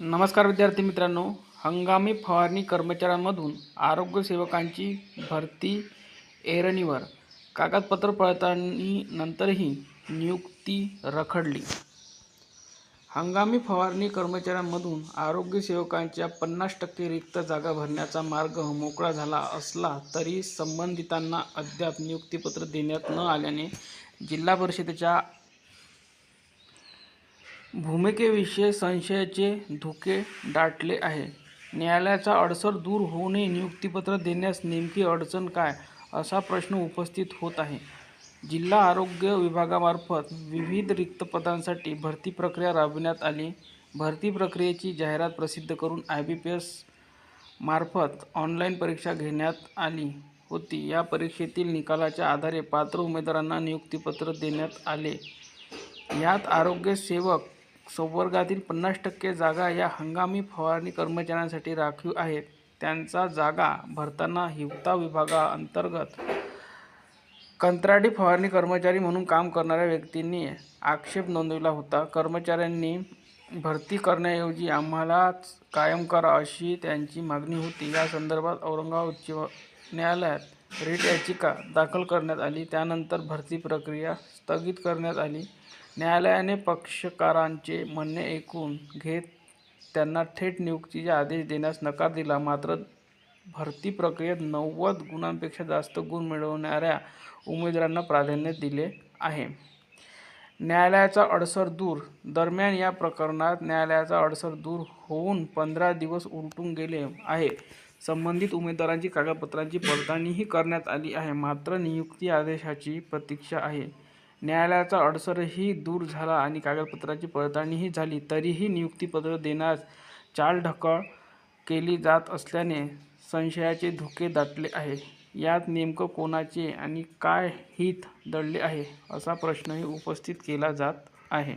नमस्कार विद्यार्थी मित्रांनो, हंगामी फवारणी कर्मचाऱ्यांमधून आरोग्य सेवकांची भरती ऐरणीवर. कागदपत्र पडताळणी नंतरही नियुक्ती रखडली. हंगामी फवारणी कर्मचाऱ्यांमधून आरोग्य सेवकांच्या 50% रिक्त जागा भरण्याचा मार्ग मोकळा झाला असला तरी संबंधितांना अद्याप नियुक्तीपत्र देण्यात न आल्याने जिल्हा परिषदेच्या भूमिकेविषयी संशयाचे धुके दाटले आहे. न्यायालयाचा अडसर दूर होऊनही नियुक्तीपत्र देण्यास नेमकी अडचण काय, असा प्रश्न उपस्थित होत आहे. जिल्हा आरोग्य विभागामार्फत विविध रिक्त पदांसाठी भरती प्रक्रिया राबविण्यात आली. भरती प्रक्रियेची जाहिरात प्रसिद्ध करून IBPS मार्फत ऑनलाईन परीक्षा घेण्यात आली होती. या परीक्षेतील निकालाच्या आधारे पात्र उमेदवारांना नियुक्तीपत्र देण्यात आले. यात आरोग्य सेवक संवर्गातील 50% जागा या हंगामी फवारणी कर्मचाऱ्यांसाठी राखीव आहेत. त्यांचा जागा भरताना हिवताप विभागाअंतर्गत कंत्राटी फवारणी कर्मचारी म्हणून काम करणाऱ्या व्यक्तींनी आक्षेप नोंदविला होता. कर्मचाऱ्यांनी भरती करण्याऐवजी आम्हालाच कायम करा, अशी त्यांची मागणी होती. या संदर्भात औरंगाबाद उच्च न्यायालयात रिट याचिका दाखल करण्यात आली. त्यानंतर भरती प्रक्रिया स्थगित करण्यात आली. न्यायालयाने पक्षकारांचे म्हणणे ऐकून घेत त्यांना थेट नियुक्तीचे आदेश देण्यास नकार दिला. मात्र भरती प्रक्रियेत 90 गुणांपेक्षा जास्त गुण मिळवणाऱ्या उमेदवारांना प्राधान्य दिले आहे. न्यायालयाचा अडसर दूर. दरम्यान या प्रकरणात न्यायालयाचा अडसर दूर होऊन 15 दिवस उलटून गेले आहे. संबंधित उमेदवारांची कागदपत्रांची पडताळणीही करण्यात आली आहे. मात्र नियुक्ती आदेशाची प्रतीक्षा आहे. न्यायालयाचा अडसरही दूर झाला आणि कागदपत्रांची पडताळणीही झाली, तरीही नियुक्तीपत्र देण्यास चालढकल केली जात असल्याने संशयाचे धुके दाटले आहे. यात नेमकं कोणाचे आणि काय हित दडले आहे, असा प्रश्नही उपस्थित केला जात आहे.